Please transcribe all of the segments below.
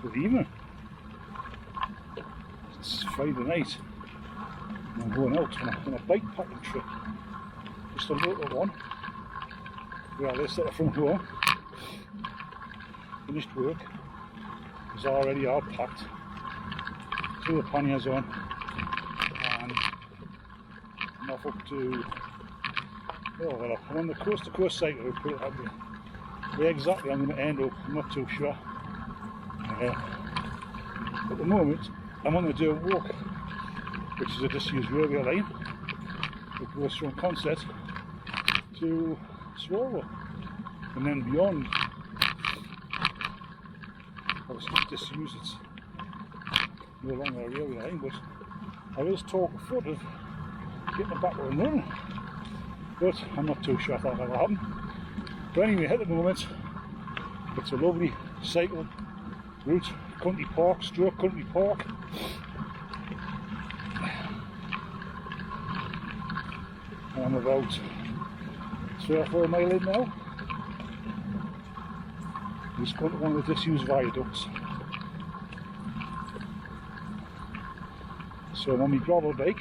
Good evening. It's Friday night and I'm going out on a bike packing trip. Just a local one. Where I live sort of from home. Finished work. It's already all packed. Threw the panniers on and I'm off up to, oh well, I'm on the coast to coast cycle, we'll put it that way. Where exactly I'm going to end up, I'm not too sure. At the moment, I'm on the Dirt Walk, which is a disused railway line. It goes from Consett to Swalwell, and then beyond. Obviously it's disused, it's no longer a railway line, but there is talk afoot of getting it back and running. But I'm not too sure if that'll ever happen. But anyway, at the moment, it's a lovely cycle route, country park, stroke country park. And I'm about 3 or 4 miles in now. Just going to one of the disused viaducts. So I'm on my gravel bike,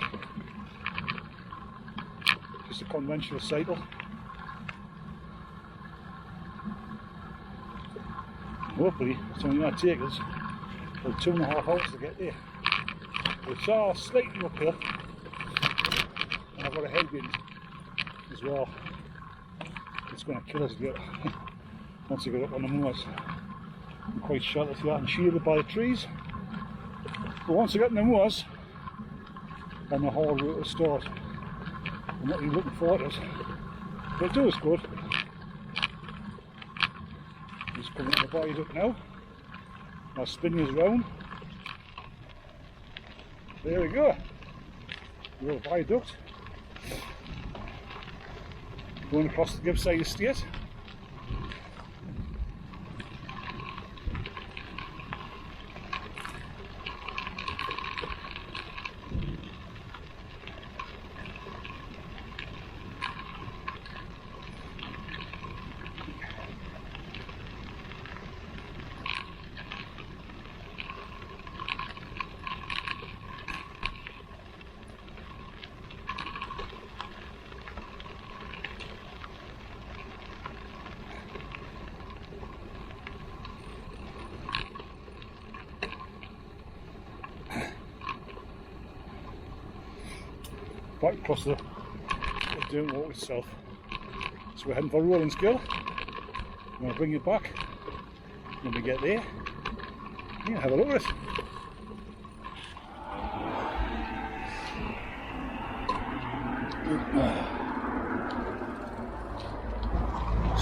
just a conventional cycle. Hopefully it's only going to take us about 2.5 hours to get there. It's all slightly uphill and I've got a headwind as well. It's going to kill us again once I get up on the moors. I'm quite sheltered here and shielded by the trees. But once I get on the moors, then the hard work will start. I'm not really looking forward to it. But it does good. Just coming up the viaduct now. I'll spin us round. There we go. Little viaduct. Going across the Gibbside estate. Back across the Dirt Walk itself. So we're heading for Gill. I'm going to bring you back when we get there. Yeah, have a look at it.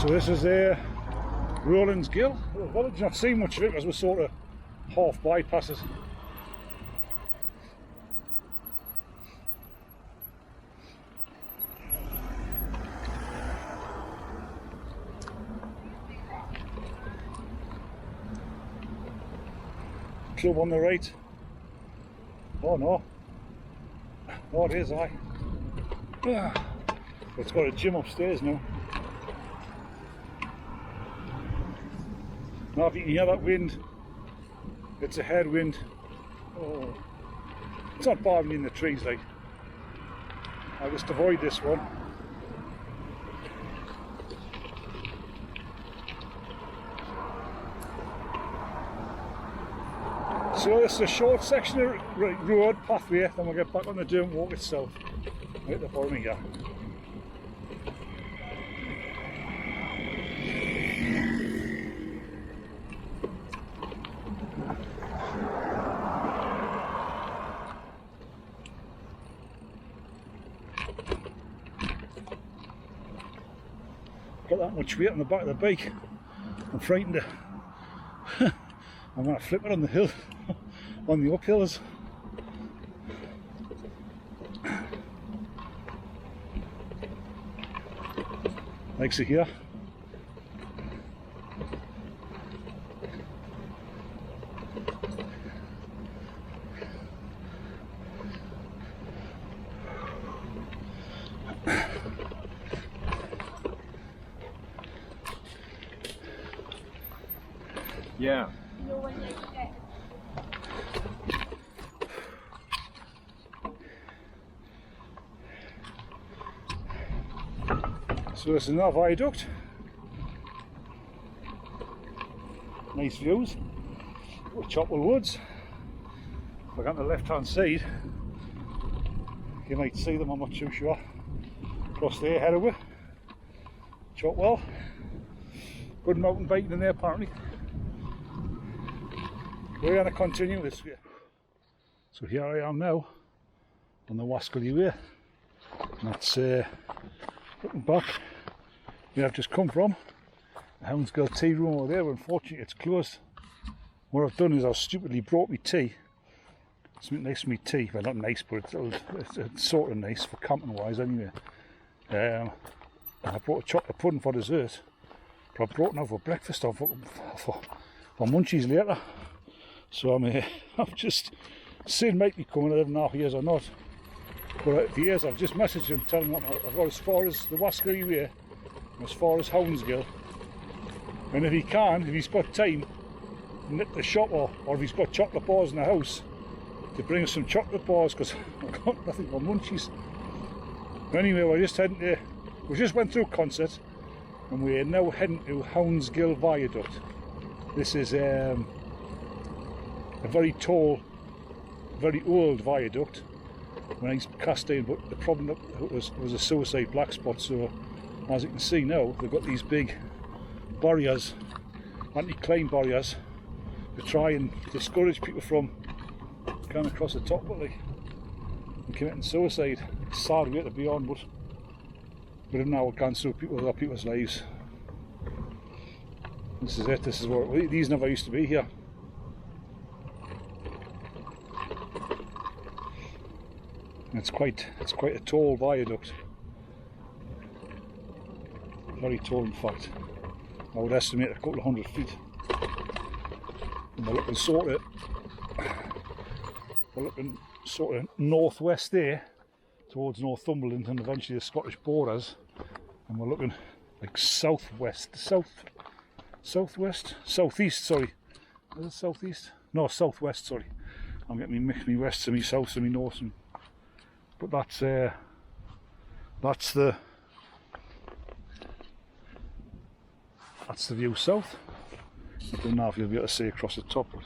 So this is Gill, little village. Not seen much of it because we're sort of half bypasses. Club on the right. Oh no. Oh, it is, aye. It's got a gym upstairs now. Now if you can hear that wind, it's a headwind. Oh. It's not bothering me in the trees, like. I'll just avoid this one. So this is a short section of road pathway, then we'll get back on the Dirt Walk itself. Right at the bottom here. Got that much weight on the back of the bike. I'm frightened to I'm going to flip it on the hill, on the uphills. Like so here. Yeah. So this is another viaduct. Nice views. Chopwell Woods. If I go on the left hand side, you might see them, I'm not too sure. Across there, head over. Chopwell. Good mountain biking in there apparently. We're going to continue this way. So here I am now on the Waskerly Way. And that's looking back where I've just come from. The Howns Gill tea room over there, but unfortunately it's closed. What I've done is I've stupidly brought me tea. Something nice for me tea. Well, not nice, but it's sort of nice for camping wise anyway. And I brought a chocolate pudding for dessert. But I brought now for breakfast or for munchies later. So I'm just saying might be coming 11.5 years or not. But the years I've just messaged him telling him I've got as far as the Waskerly Way, as far as Howns Gill. And if he's got time, nip the shop or if he's got chocolate bars in the house, to bring us some chocolate bars because I've got nothing but munchies. Anyway, we just went through Consett and we're now heading to Howns Gill Viaduct. This is a very tall, very old viaduct when I cast in, but the problem was a suicide black spot. So as you can see now, they've got these big barriers, anti-climb barriers, to try and discourage people from going across the top of it and committing suicide. It's a sad way to be on, but we don't know what gone through people's lives. This is it. This is what these never used to be here. It's quite a tall viaduct. Very tall, in fact. I would estimate a couple of 100 feet. And we're looking sort of northwest there, towards Northumberland and eventually the Scottish borders. And we're looking like southeast, sorry. Is it southeast? No, southwest, sorry. I'm getting me west and me south and me north. But that's the view south. I don't know if you'll be able to see across the top. But,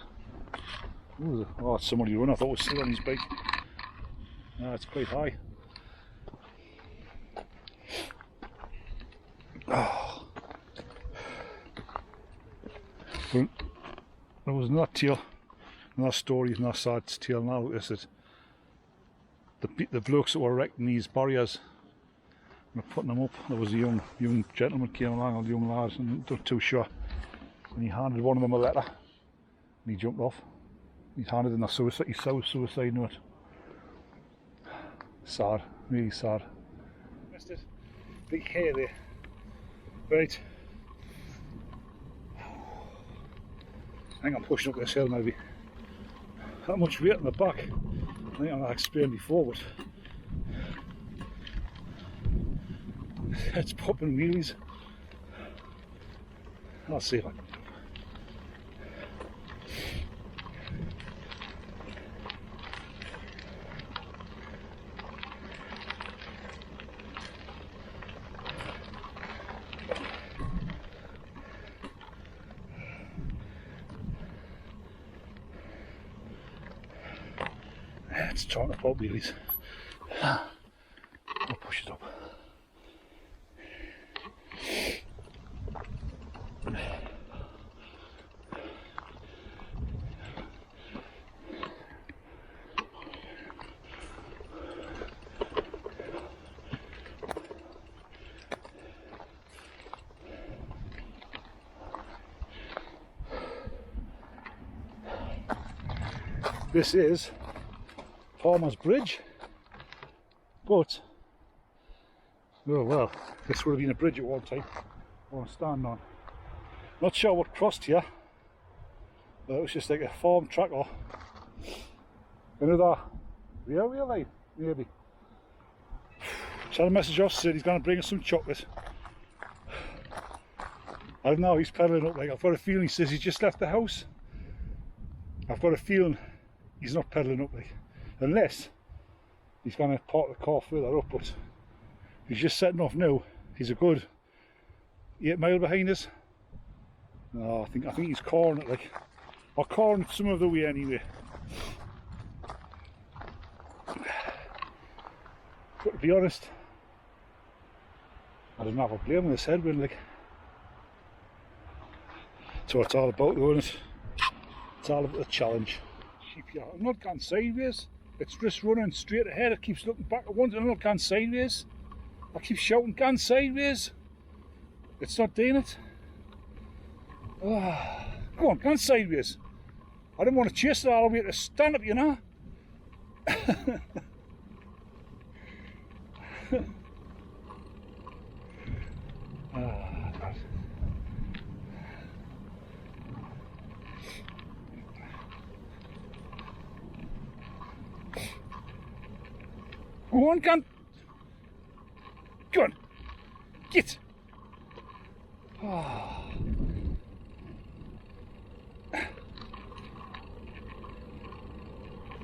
oh, it's somebody running. I thought it was still on his bike. No, it's quite high. Oh. But there was another tale, another story, another sad tale now. Is it the blokes that were erecting these barriers and putting them up? There was a young gentleman came along, a young lad, and not too sure. And he handed one of them a letter, and he jumped off. He handed in a suicide note. Sad, really sad. Missed it. Big hair there. Right. I think I'm pushing up this hill maybe. That much weight on the back. I think I've explained before, but it's popping wheelies. I'll see if I can. It's trying to pop wheelies. I'll push it up. This is Farmer's Bridge, but oh well, this would have been a bridge at one time. What I'm standing on. Not sure what crossed here, but it was just like a farm track or another railway line, maybe. Sent a message off, said he's going to bring us some chocolate. I don't know, he's pedalling up like, I've got a feeling he says he's just left the house. I've got a feeling he's not pedalling up, like, unless he's going to park the car further up, but he's just setting off now. He's a good 8 mile behind us. No, I think he's calling it, like, or calling some of the way anyway. But to be honest, I don't have a blame on this headwind, like. That's what it's all about, though, isn't it? It's all about the challenge. I'm not going sideways. It's just running straight ahead. It keeps looking back at once and I'm not going sideways. I keep shouting, "Gone sideways." It's not doing it. Oh, go on, gone sideways. I didn't want to chase it all the way to stand up, you know. God. Go on, gun. Go on. Get. Oh.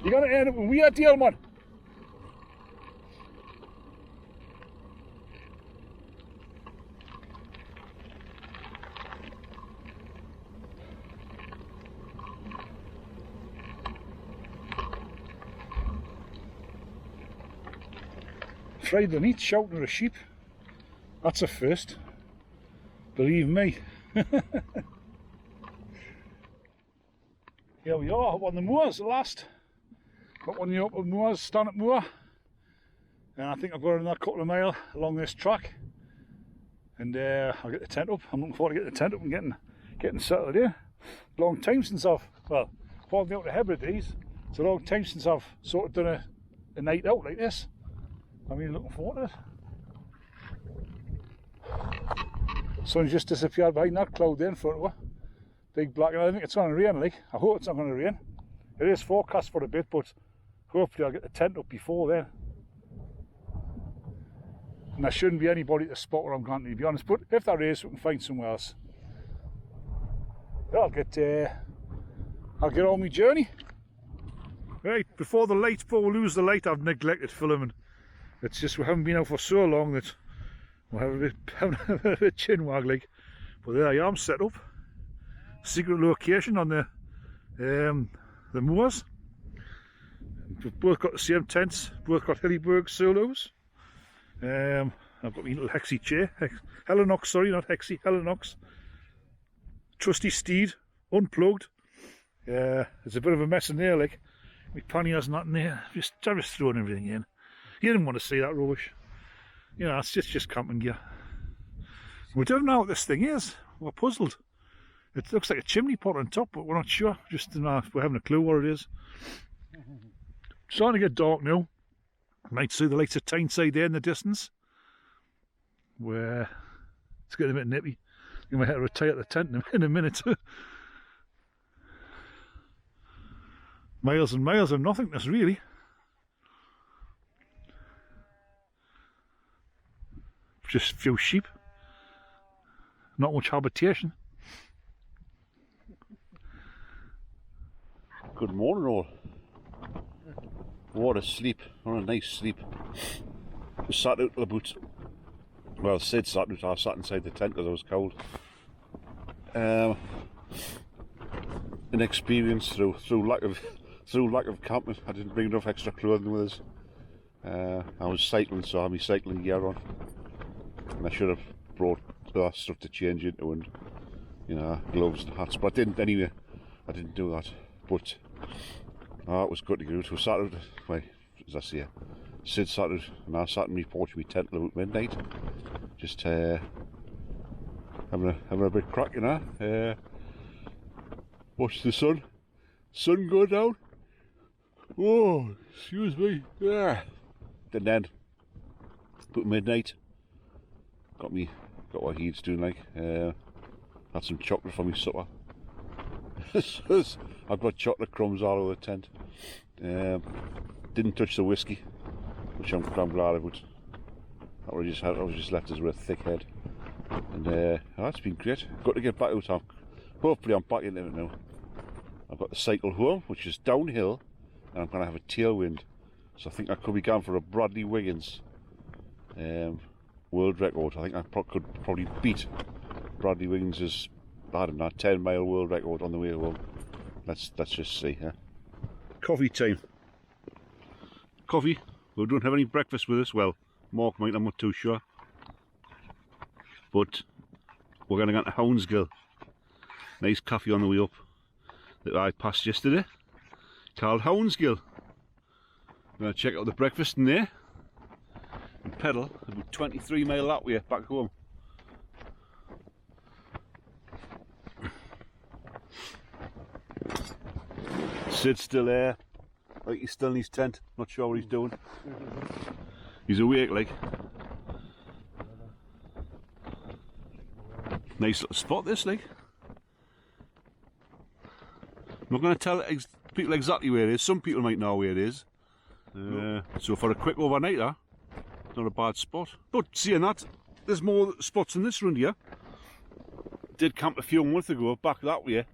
You gotta end up with a weird deal, man. Friday night shouting at a sheep. That's a first. Believe me. Here we are up on the moors at last. Got one of the upper moors, Stanhope Moor. And I think I've got another couple of miles along this track. And I'll get the tent up. I'm looking forward to getting the tent up and getting settled here. Long time since I've, well, holding out the Hebrides, it's a long time since I've sort of done a night out like this. I'm really looking forward to it. Sun's just disappeared behind that cloud there in front of her. Big black, and I think it's going to rain, like. I hope it's not going to rain. It is forecast for a bit, but hopefully I'll get the tent up before then. And there shouldn't be anybody at the spot where I'm going, to be honest, but if there is, we can find somewhere else. I'll get on my journey. Right, before we lose the light, I've neglected filming. It's just we haven't been out for so long that we're having a bit of a chin wag, like. But there I am, set up. Secret location on the moors. We've both got the same tents, both got Hillyberg solos. I've got my little Hexy chair, Helinox, sorry, not Hexy, Helinox. Trusty steed, unplugged. It's a bit of a mess in there, like. My panniers not in there, just throwing everything in. You didn't want to see that rubbish. You know, it's just camping gear. We don't know what this thing is. We're puzzled. It looks like a chimney pot on top, but we're not sure. We're having a clue what it is. It's starting to get dark now. Might see the lights of Tyneside there in the distance. Where it's getting a bit nippy. You might have to retire the tent in a minute. Miles and miles of nothingness, really. Just a few sheep. Not much habitation. Good morning all. What a sleep, what a nice sleep. We sat out about, well, Sid sat out, I sat inside the tent because I was cold. An experience through lack of camping. I didn't bring enough extra clothing with us. I was cycling, so I had my cycling gear on. And I should have brought stuff to change into, and, you know, gloves and hats, but I didn't anyway. I didn't do that. But it was good to go. We sat out, well, as I say, Sid sat out and I sat in my porch with my tent till about midnight. Just having a bit crack, you know. Watch the sun go down. Oh, excuse me. Yeah. And then about midnight, got what he's doing, like. Had some chocolate for my supper. I've got chocolate crumbs all over the tent. Didn't touch the whiskey, which I'm glad about. I was just left as with a thick head. And it's been great. Got to get back out. Hopefully I'm back into it now. I've got the cycle home, which is downhill, and I'm going to have a tailwind. So I think I could be going for a Bradley Wiggins world record. I think I could probably beat Bradley Wiggins' I don't know, 10-mile world record on the way home. Let's just see. Huh? Coffee time. Coffee. We don't have any breakfast with us. Well, Mark might, I'm not too sure. But we're going to go to Howns, Gill. Nice coffee on the way up that I passed yesterday, called Howns, Gill. I'm going to check out the breakfast in there and pedal about 23 mile that way back home. Sid's still there, like he's still in his tent, not sure what he's doing. He's awake, like. Nice little spot this, like. I'm not going to tell people exactly where it is. Some people might know where it is. So for a quick overnighter, not a bad spot. But seeing that, there's more spots in this round here. Did camp a few months ago back that way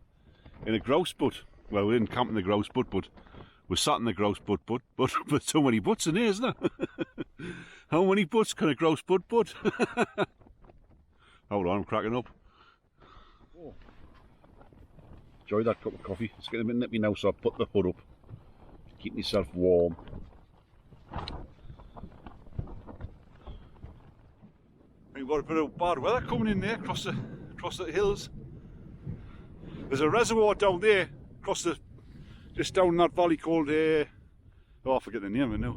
in a grouse butt. Well, we didn't camp in the grouse butt, but we sat in the grouse butt. But so many butts in here, isn't there? How many butts can a grouse butt put? Hold on, I'm cracking up. Oh. Enjoy that cup of coffee. It's getting a bit nippy now, so I'll put the hood up. Keep myself warm. We've got a bit of bad weather coming in there across the hills. There's a reservoir down there, just down that valley called oh, I forget the name of it now.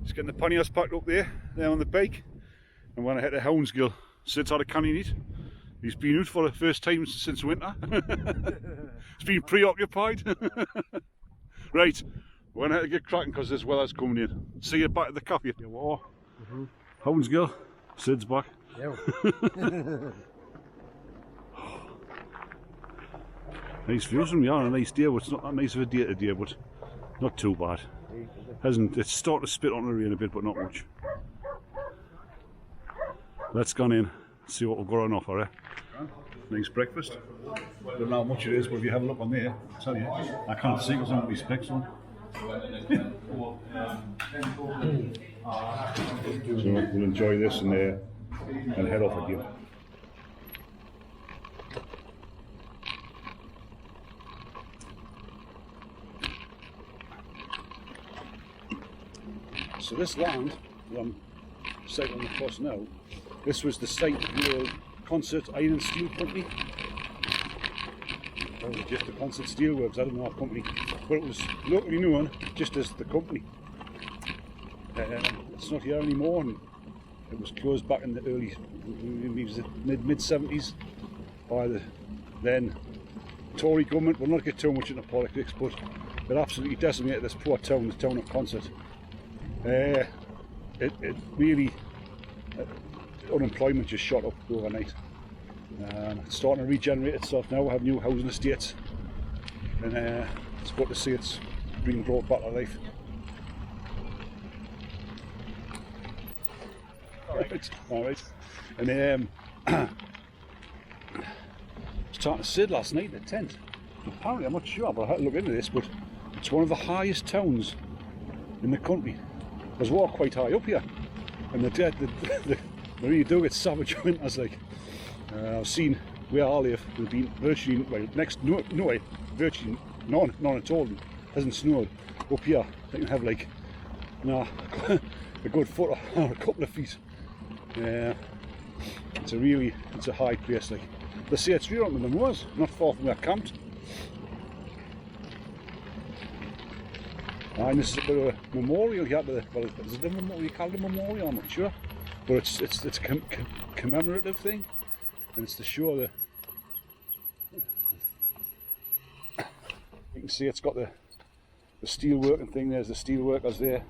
Just getting the panniers packed up there on the bike, and when I hit the Howns, Gill. Sid's had a canny eat. He's been out for the first time since winter. He's been preoccupied. Right, we're going to get cracking because this weather's coming in. See you back at the cafe. You are. Howns, Gill. Sid's back. Yeah. Nice views from here on a nice day, but it's not that nice of a day today, but not too bad. It's starting to spit on the rain a bit, but not much. Let's go in, see what we've got on offer. Eh? Nice breakfast. Don't know how much it is, but if you have a look on there, I'll tell you. I can't see because I haven't got my specs on. So we'll enjoy this and head off again. So this land that I'm cycling across now, this was the site of the old Consett Iron and Steel Company. Or was it just the Consett Steelworks? I don't know what company, but it was locally known just as the company. It's not here anymore, and it was closed back in the mid 70s by the then Tory government. We'll not get too much into politics, but it absolutely decimated this poor town, the town of Consett. It really, unemployment just shot up overnight. It's starting to regenerate itself now. We have new housing estates, and it's good to see it's being brought back to life. Alright. And I was talking to Sid last night in the tent. Apparently, I'm not sure, but I had to look into this, but it's one of the highest towns in the country. There's water quite high up here, and they really do get savage winters. Like I've seen where I live, there's been virtually virtually none at all. It hasn't snowed up here. They can have like a good foot or a couple of feet. It's a high place. Like they say, it's right on the moors, not far from where I camped. And this is a bit of a memorial here to is it a memorial? You call it a memorial? I'm not sure, but it's a commemorative thing, and it's to show the. You can see it's got the steel working thing. There's the steel workers there.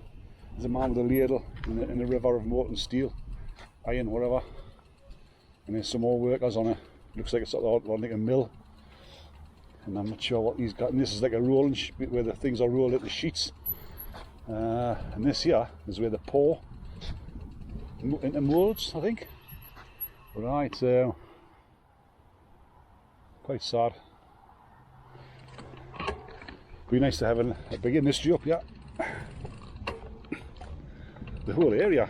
There's a man with a ladle in the river of molten steel, iron, whatever. And there's some more workers on a. Looks like it's like a mill. And I'm not sure what he's got. And this is like a rolling where the things are rolled into sheets. And this here is where they pour into molds, I think. Right, quite sad. Be nice to have a big industry up here. The whole area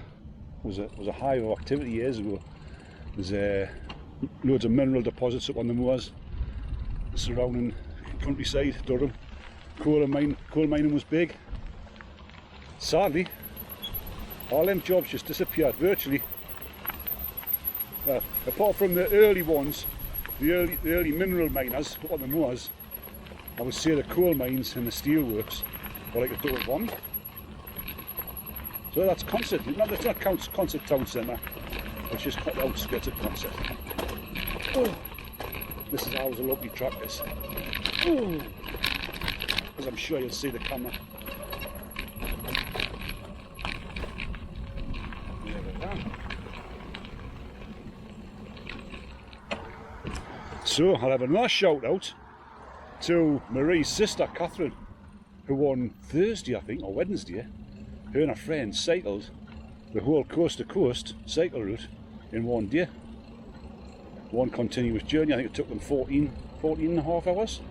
was a hive of activity years ago. There's loads of mineral deposits up on the moors, the surrounding countryside, Durham. Coal mining was big. Sadly, all them jobs just disappeared virtually. Apart from the early ones, the early mineral miners up on the moors, I would say the coal mines and the steel works were like a double whammy. So that's Consett. It's not Consett town centre, it's just the outskirts of Consett. Oh, this is always a lovely track, this. Oh, as I'm sure you'll see the camera. There we are. So I'll have another shout out to Marie's sister Catherine, who on Thursday I think, or Wednesday, her and her friend cycled the whole coast to coast cycle route in one day. One continuous journey. I think it took them 14 and a half hours.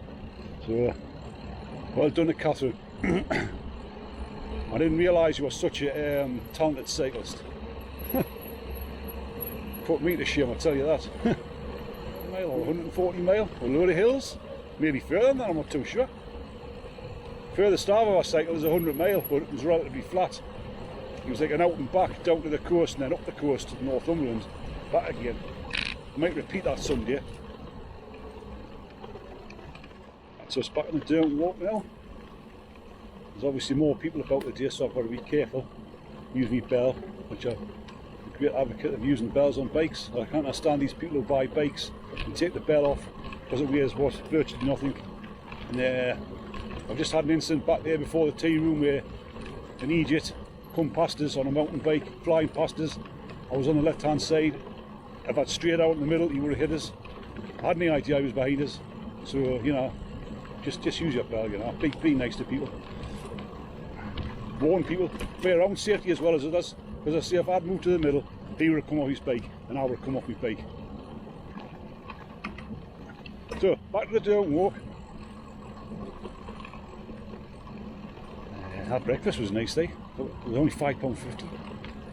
So well done to Catherine. I didn't realise you were such a talented cyclist. Put me to shame, I'll tell you that. A mile or 140 mile, a load of hills, maybe further than that, I'm not too sure. Furthest of our cycle is 100 mile, but it was relatively flat. It was like an out and back down to the coast and then up the coast to Northumberland, back again. I might repeat that someday. So it's back on the down walk now. There's obviously more people about today, so I've got to be careful. Use my bell, which I'm a great advocate of using bells on bikes. I can't understand these people who buy bikes and take the bell off because it weighs what, virtually nothing. And I've just had an incident back there before the tea room where an idiot come past us on a mountain bike, flying past us. I was on the left hand side. If I'd straight out in the middle, he would have hit us. I had no idea he was behind us. So, you know, just use your bell, you know. Be nice to people. Warn people for your own safety as well as others. Because I say, if I'd moved to the middle, he would have come off his bike and I would have come off my bike. So, back to the down walk. That breakfast was nice, eh? It was only £5.50.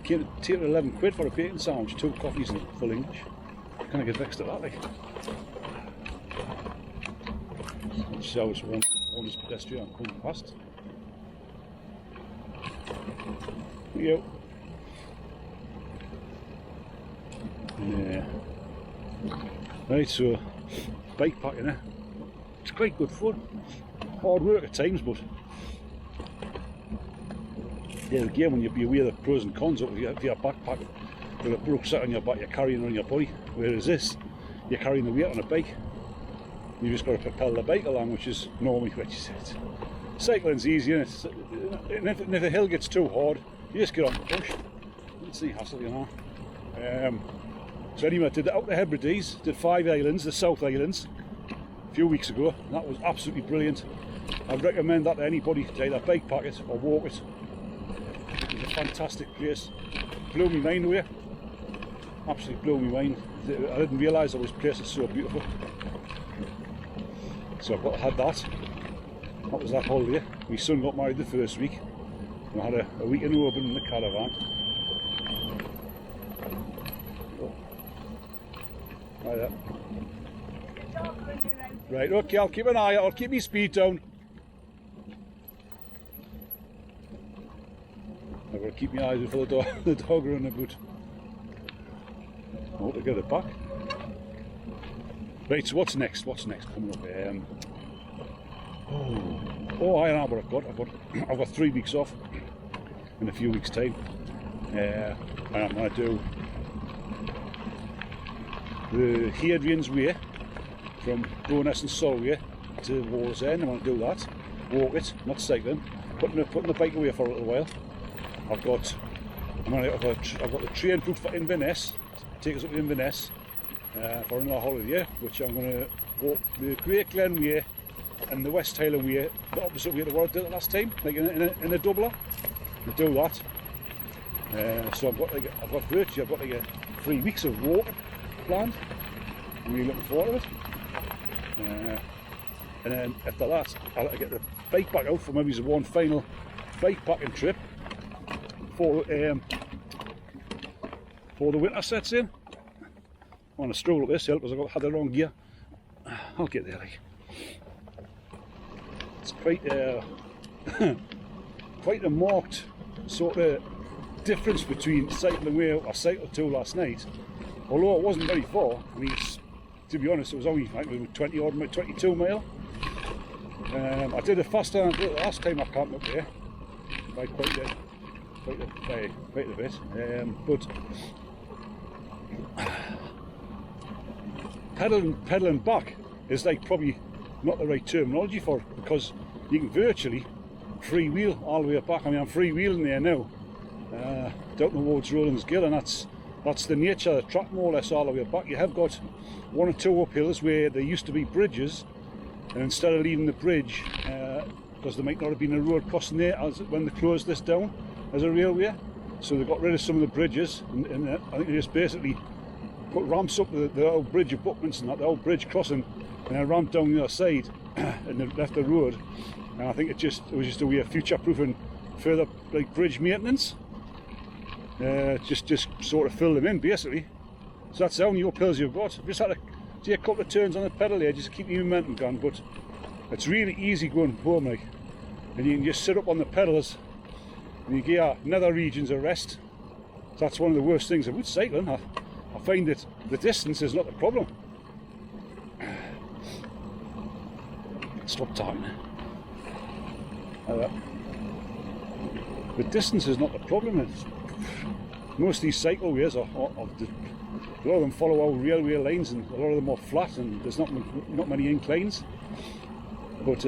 Came to take 11 quid for a bacon sandwich, 2 coffees and full English. Can I get vexed at that, like? Let's see how this one this pedestrian coming past. Here we go. Yeah. Right, so bike packing, eh? It's quite good fun. Hard work at times, but yeah, again, when you're aware of the pros and cons of your backpack, with a rucksack on your back, you're carrying on your body. Whereas this, you're carrying the weight on a bike. You just got to propel the bike along, which is normally what you said. Cycling's easy, and if the hill gets too hard, you just get on the push. It's no hassle, you know. So anyway, I did out the Hebrides, did 5 islands, the South Islands, a few weeks ago, and that was absolutely brilliant. I'd recommend that to anybody to either bike pack it or walk it. It was a fantastic place. Blew my mind away. Absolutely blew my mind. I didn't realise that this place is so beautiful. So I had that. That was that holiday. My son got married the first week. And I had a week in Urban in the caravan. Right there. Right, okay, I'll keep an eye out. I'll keep my speed down. I've got to keep my eyes out for the dog running about. I hope to get it back. Right, so what's next? What's next coming up? I know what I've got 3 weeks off in a few weeks' time. I'm going to do the Hadrian's Way from Bowness and Solway to Wallsend. I'm going to do that. Walk it, not cycling. Putting the bike away for a little while. I've got the train booked for Inverness. Take us up to Inverness for another holiday, which I'm going to walk the Great Glen Way and the West Highland Way, the opposite way to what I did last time, like in a doubler. I'll do that. So I've got like 3 weeks of walking planned. I'm really looking forward to it. And then after that, I'll get the bike back out for maybe one final bikepacking trip before the winter sets in. I want to stroll up this hill because I've had the wrong gear. I'll get there. Like, it's quite quite a marked sort of difference between cycling away I cycled to last night. Although it wasn't very far. I mean, to be honest, it was only like 22 mile. I did a faster than I did the last time I camped up there by quite a bit. But pedaling back is like probably not the right terminology for it, because you can virtually freewheel all the way back. I mean, I'm freewheeling there now, down towards Rollins Gill, and that's the nature of the track more or less all the way back. You have got one or two uphills where there used to be bridges, and instead of leaving the bridge, because there might not have been a road crossing there when they closed this down as a railway, so they got rid of some of the bridges, and I think they just basically put ramps up the old bridge abutments and that, the old bridge crossing, and a ramp down the other side, and they left the road. And I think it was just a way of future-proofing further like bridge maintenance. Just sort of fill them in basically. So that's the only uphills you've got. I've just had to take a couple of turns on the pedal there just to keep your momentum going, but it's really easy going home, like, and you can just sit up on the pedals and you get nether regions of rest. So that's one of the worst things about cycling. I find that the distance is not the problem. Stop talking. The distance is not the problem. Most of these cycleways a lot of them follow our railway lines, and a lot of them are flat, and there's not many inclines. But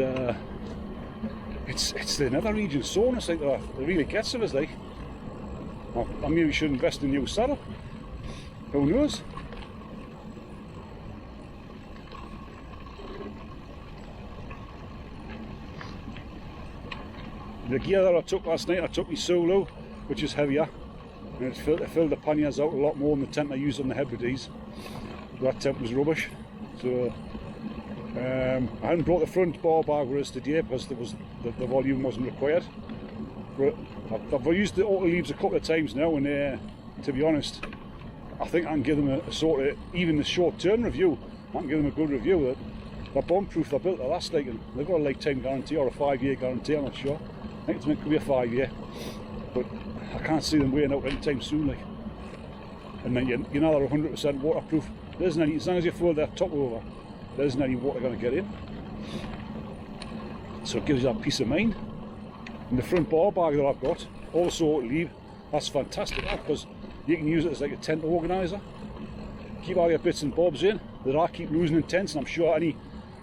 it's the nether region soreness like that really gets to us. Like, I maybe should invest in a new saddle. Who knows? The gear that I took last night, I took my solo, which is heavier, and it filled the panniers out a lot more than the tent I used on the Hebrides. That tent was rubbish. So I hadn't brought the front bar bag with us today because the volume wasn't required. But I've used the auto leaves a couple of times now, and to be honest, I think I can give them a sort of, even the short-term review, I can give them a good review. They're bomb-proof, they're built to last, like, and they've got a lifetime guarantee or a 5-year guarantee, I'm not sure. I think it could be a 5-year, but I can't see them wearing out anytime soon, like. And then you know they're 100% waterproof. There isn't any, as long as you fold that top over, there isn't any water going to get in. So it gives you that peace of mind. And the front bar bag that I've got, also auto leave, that's fantastic, because you can use it as like a tent organiser. Keep all your bits and bobs in that I keep losing in tents, and I'm sure any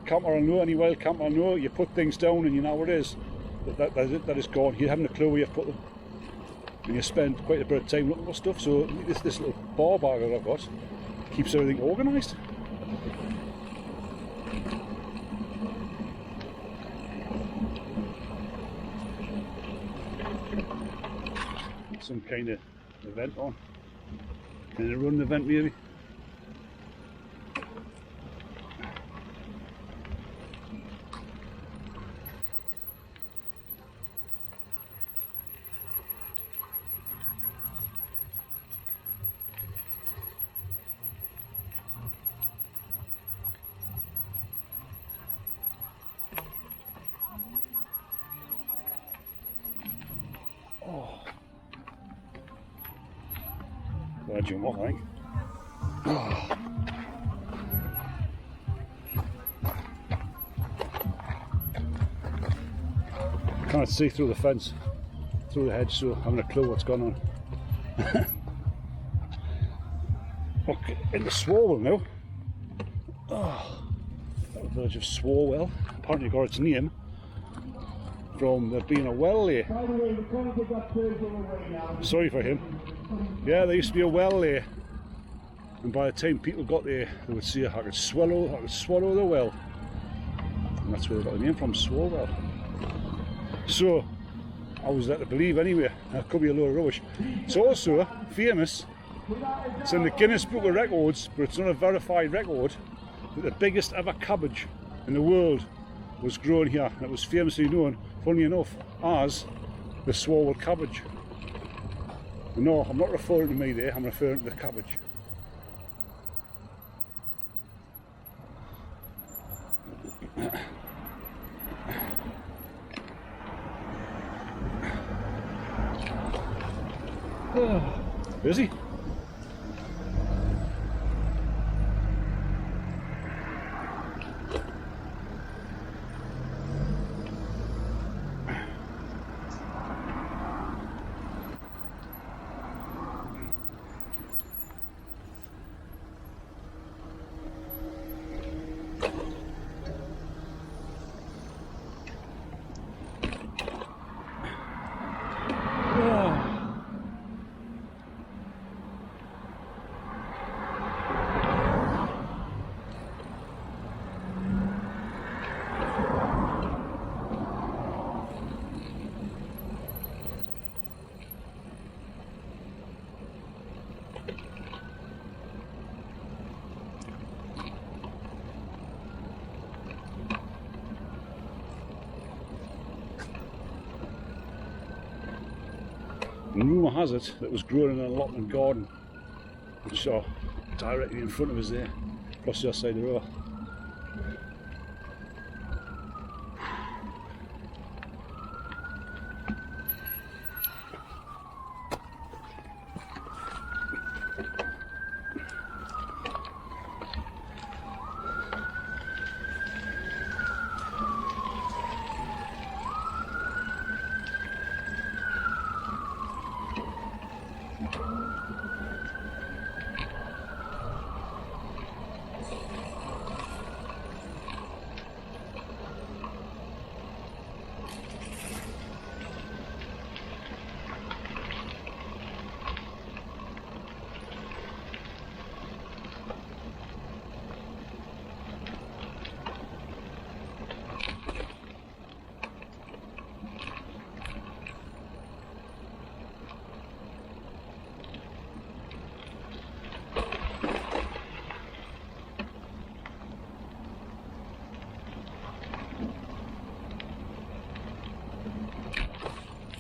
camper I know, any wild camper I know, you put things down and you know where it is. That is gone. You haven't a clue where you've put them, and you spend quite a bit of time looking for stuff. So this little bar bag that I've got keeps everything organised. Some kind of event on, kind of run event maybe. Glad you walk, I think. Can't see through the fence, through the hedge, so I haven't a clue what's going on. Okay, in the Swalwell now. The village of Swalwell. Apparently got its name from there being a well there. Sorry for him. Yeah, there used to be a well there, and by the time people got there, they would say, I could swallow the well, and that's where they got the name from, Swalwell. So I was led to believe anyway. That could be a load of rubbish. It's also famous. It's in the Guinness Book of Records, but it's not a verified record, that the biggest ever cabbage in the world was grown here, and it was famously known, funnily enough, as the Swalwell cabbage. No, I'm not referring to me there, I'm referring to the cabbage. Busy. And rumour has it that it was grown in an allotment garden, which saw directly in front of us there, across the other side of the road.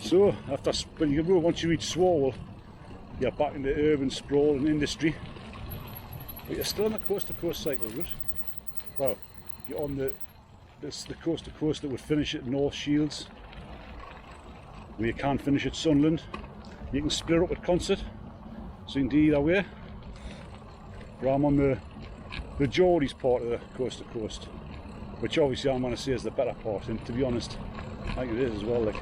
So, once you reach Swalwell, you're back into urban sprawl and industry, but you're still on the coast-to-coast cycle route. Well, you're on the coast-to-coast that would finish at North Shields, where you can't finish at Sunderland. You can split up at Consett, so you can do either way. But I'm on the Geordie's part of the coast-to-coast, which obviously I'm going to say is the better part, and to be honest, I think it is as well. Like.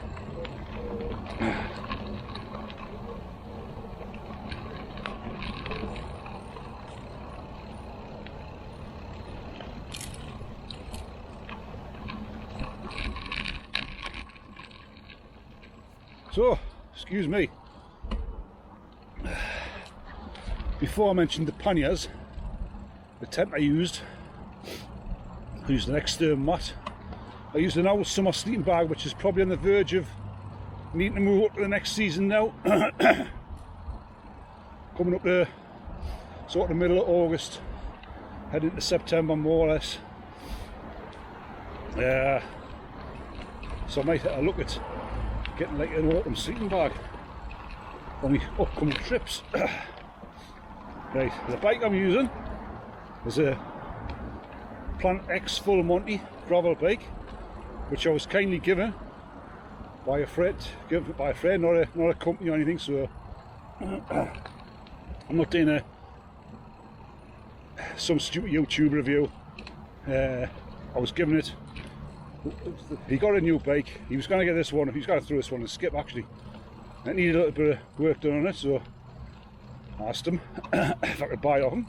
So, excuse me, before I mentioned the panniers, the tent I used an external mat. I used an old summer sleeping bag, which is probably on the verge of needing to move up to the next season now. Coming up to sort of the middle of August, heading into September more or less. So I might have a look at getting like an autumn sleeping bag on my upcoming trips. Right, the bike I'm using is a Plant X Full Monty gravel bike, which I was kindly given by a friend, not a company or anything. So I'm not doing some stupid YouTube review. I was given it. He got a new bike. He was going to get this one. He was going to throw this one in skip actually. It needed a little bit of work done on it, so I asked him if I could buy it off him,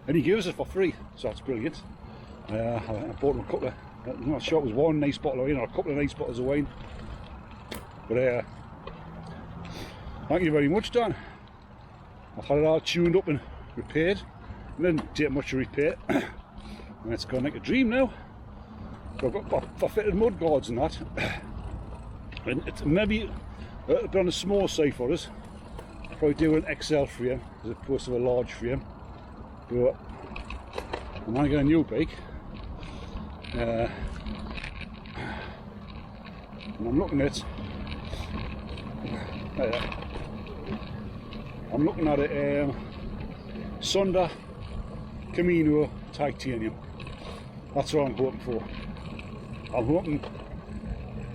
and he gave us it for free. So that's brilliant. I bought him a couple of. I'm not sure it was one nice bottle of wine or a couple of nice bottles of wine. But thank you very much, Dan. I've had it all tuned up and repaired. It didn't take much to repair. And it's gone like a dream now. So I've got fitted mud guards and that. And it's maybe a bit on the small side for us. Probably do an XL frame as opposed to a large frame. But I'm going to get a new bike. And I'm looking at a Sonda Camino Titanium. That's what I'm hoping for. I'm hoping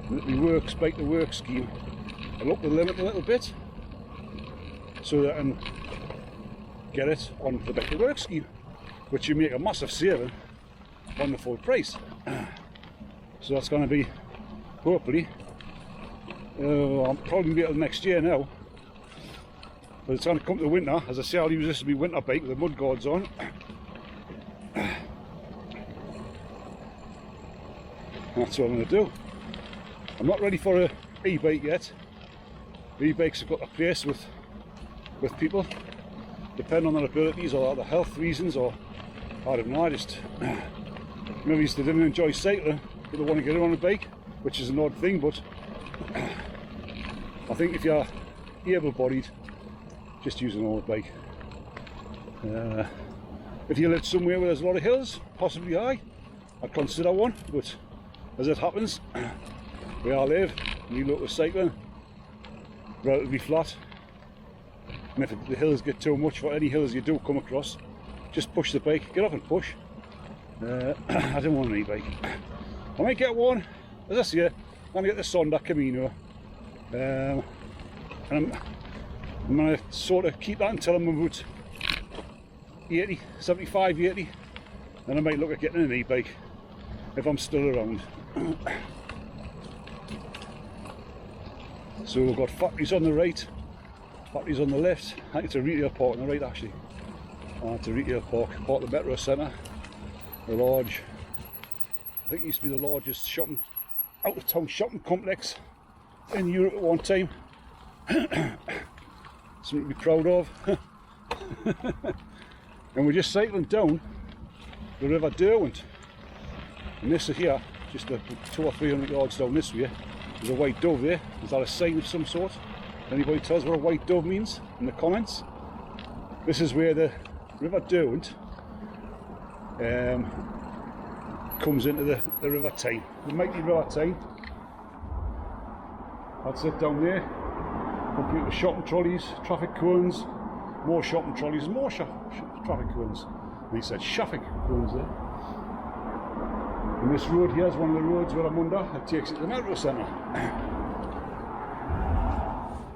that the works, bike to work scheme, I'll up the limit a little bit so that I can get it on the bike to work scheme, which you make a massive saving on the full price. So that's going to be, hopefully, I'm probably be till next year now, but it's going to come to winter. As I say, I'll use this to be winter bike with the mud guards on. That's what I'm going to do. I'm not ready for a e-bike yet. E-bikes have got a place with people, depending on their abilities or their health reasons, or I don't know, I just maybe they didn't enjoy cycling, they don't want to get on a bike, which is an odd thing, but I think if you're able-bodied, just use an old bike. If you live somewhere where there's a lot of hills, possibly high, I'd consider one, but as it happens, where I live, we look at cycling, relatively flat, and if the hills get too much, for any hills you do come across, just push the bike, get up and push. I don't want an e-bike. I might get one, as I say, I'm going to get the Sonda Camino, and I'm going to sort of keep that until I'm about 80, 75, 80, then I might look at getting an e-bike if I'm still around. So we've got factories on the right, factories on the left. I think it's a retail park on the right actually. It's a retail park, part of the Metro Centre. The large, I think it used to be the largest shopping, out of town shopping complex in Europe at one time. Something to be proud of. And we're just cycling down the River Derwent. And this here, just 200 or 300 yards down this way, there's a white dove there. Is that a sign of some sort? Anybody tell us what a white dove means in the comments? This is where the River Derwent comes into the River Tyne, the mighty River Tyne. That's it down there. Complete with shopping trolleys, traffic cones, more shopping trolleys, and more traffic cones. And he said traffic cones there. And this road here is one of the roads where I'm under. It takes it to the Metro Centre.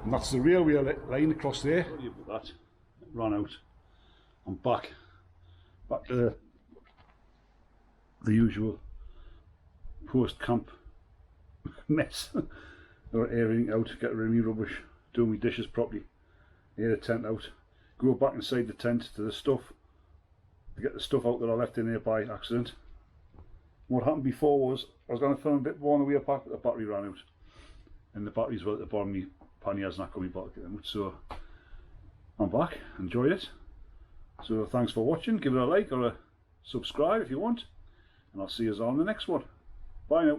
And that's the railway line across there. That ran out. I'm back to the usual post-camp mess. Got everything out, get rid of my rubbish, do my dishes properly, air the tent out, go back inside the tent to the stuff, to get the stuff out that I left in there by accident. What happened before was, I was going to film a bit more on the way back, but the battery ran out. And the batteries were at the bottom of my panniers and I couldn't be back to them. So, I'm back, enjoyed it. So thanks for watching, give it a like or a subscribe if you want. And I'll see you on the next one. Bye now.